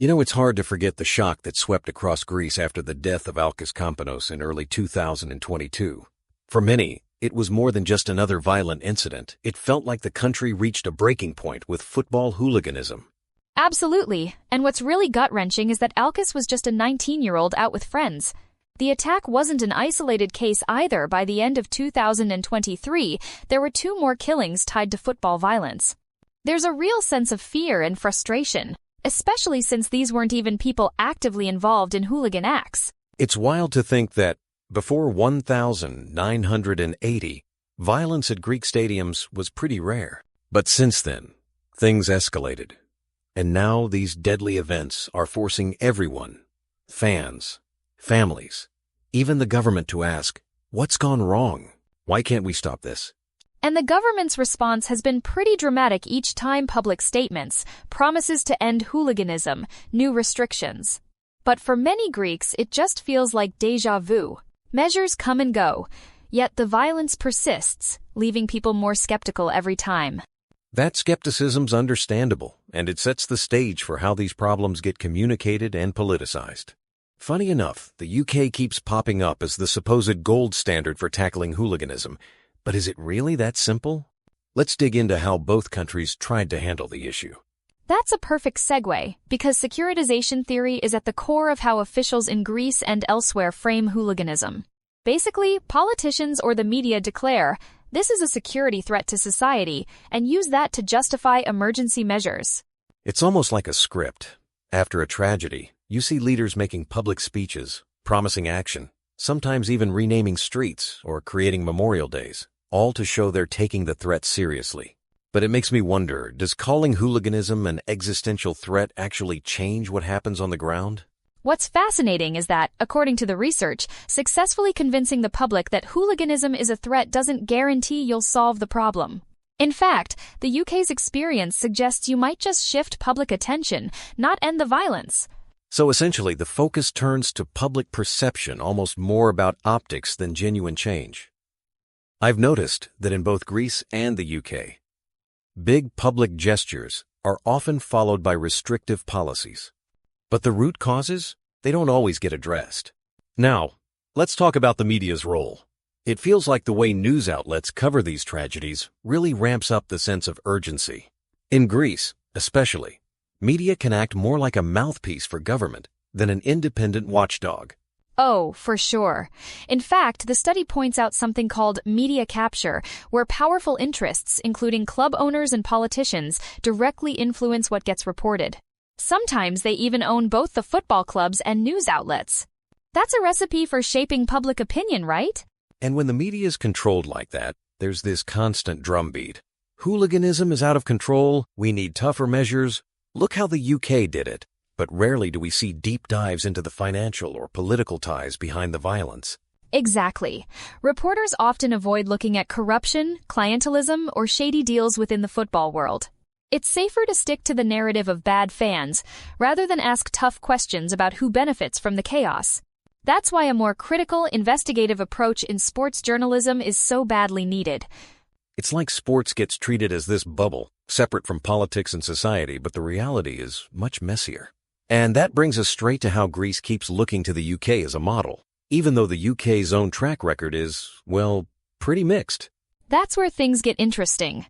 It's hard to forget the shock that swept across Greece after the death of Alkis Kampanos in early 2022. For many, it was more than just another violent incident. It felt like the country reached a breaking point with football hooliganism. Absolutely, and what's really gut-wrenching is that Alkis was just a 19-year-old out with friends. The attack wasn't an isolated case either. By the end of 2023, there were 2 more killings tied to football violence. There's a real sense of fear and frustration, especially since these weren't even people actively involved in hooligan acts. It's wild to think that before 1980, violence at Greek stadiums was pretty rare. But since then, things escalated. And now these deadly events are forcing everyone, fans, families, even the government to ask, what's gone wrong? Why can't we stop this? And the government's response has been pretty dramatic each time: public statements, promises to end hooliganism, new restrictions. But for many Greeks, it just feels like déjà vu. Measures come and go, yet the violence persists, leaving people more skeptical every time. That skepticism's understandable, and it sets the stage for how these problems get communicated and politicized. Funny enough, the UK keeps popping up as the supposed gold standard for tackling hooliganism. But is it really that simple? Let's dig into how both countries tried to handle the issue. That's a perfect segue, because securitization theory is at the core of how officials in Greece and elsewhere frame hooliganism. Basically, politicians or the media declare, this is a security threat to society, and use that to justify emergency measures. It's almost like a script. After a tragedy, you see leaders making public speeches, promising action, sometimes even renaming streets or creating memorial days, all to show they're taking the threat seriously. But it makes me wonder, does calling hooliganism an existential threat actually change what happens on the ground? What's fascinating is that, according to the research, successfully convincing the public that hooliganism is a threat doesn't guarantee you'll solve the problem. In fact, the UK's experience suggests you might just shift public attention, not end the violence. So essentially, the focus turns to public perception, almost more about optics than genuine change. I've noticed that in both Greece and the UK, big public gestures are often followed by restrictive policies. But the root causes, they don't always get addressed. Now, let's talk about the media's role. It feels like the way news outlets cover these tragedies really ramps up the sense of urgency. In Greece, especially, media can act more like a mouthpiece for government than an independent watchdog. Oh, for sure. In fact, the study points out something called media capture, where powerful interests, including club owners and politicians, directly influence what gets reported. Sometimes they even own both the football clubs and news outlets. That's a recipe for shaping public opinion, right? And when the media is controlled like that, there's this constant drumbeat. Hooliganism is out of control, we need tougher measures. Look how the UK did it. But rarely do we see deep dives into the financial or political ties behind the violence. Exactly. Reporters often avoid looking at corruption, clientelism, or shady deals within the football world. It's safer to stick to the narrative of bad fans, rather than ask tough questions about who benefits from the chaos. That's why a more critical, investigative approach in sports journalism is so badly needed. It's like sports gets treated as this bubble, separate from politics and society, but the reality is much messier. And that brings us straight to how Greece keeps looking to the UK as a model, even though the UK's own track record is, well, pretty mixed. That's where things get interesting.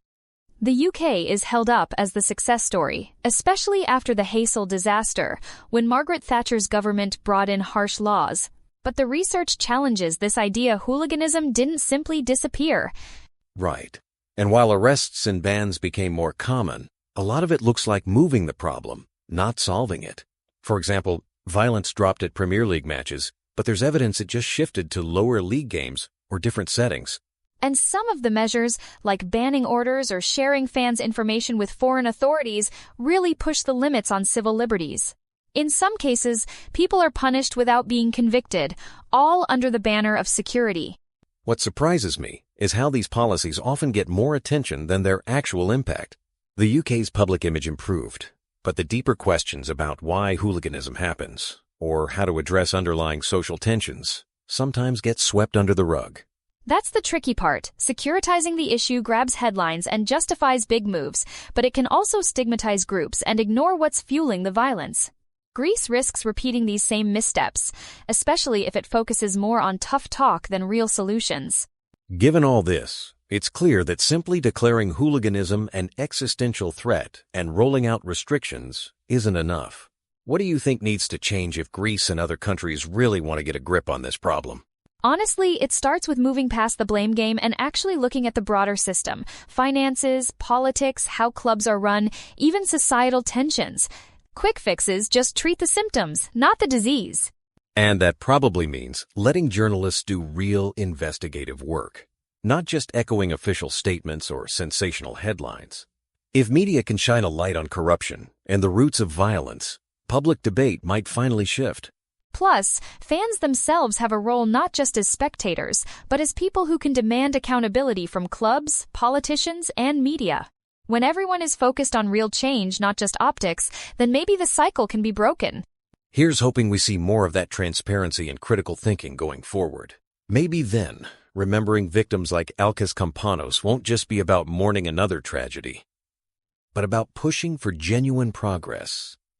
The UK is held up as the success story, especially after the Heysel disaster, when Margaret Thatcher's government brought in harsh laws. But the research challenges this idea hooliganism didn't simply disappear. Right. And while arrests and bans became more common, a lot of it looks like moving the problem, not solving it. For example, violence dropped at Premier League matches, but there's evidence it just shifted to lower league games or different settings. And some of the measures, like banning orders or sharing fans' information with foreign authorities, really push the limits on civil liberties. In some cases, people are punished without being convicted, all under the banner of security. What surprises me is how these policies often get more attention than their actual impact. The UK's public image improved, but the deeper questions about why hooliganism happens, or how to address underlying social tensions, sometimes get swept under the rug. That's the tricky part. Securitizing the issue grabs headlines and justifies big moves, but it can also stigmatize groups and ignore what's fueling the violence. Greece risks repeating these same missteps, especially if it focuses more on tough talk than real solutions. Given all this, it's clear that simply declaring hooliganism an existential threat and rolling out restrictions isn't enough. What do you think needs to change if Greece and other countries really want to get a grip on this problem? Honestly, it starts with moving past the blame game and actually looking at the broader system. Finances, politics, how clubs are run, even societal tensions. Quick fixes just treat the symptoms, not the disease. And that probably means letting journalists do real investigative work, not just echoing official statements or sensational headlines. If media can shine a light on corruption and the roots of violence, public debate might finally shift. Plus, fans themselves have a role not just as spectators, but as people who can demand accountability from clubs, politicians, and media. When everyone is focused on real change, not just optics, then maybe the cycle can be broken. Here's hoping we see more of that transparency and critical thinking going forward. Maybe then, remembering victims like Alkis Kampanos won't just be about mourning another tragedy, but about pushing for genuine progress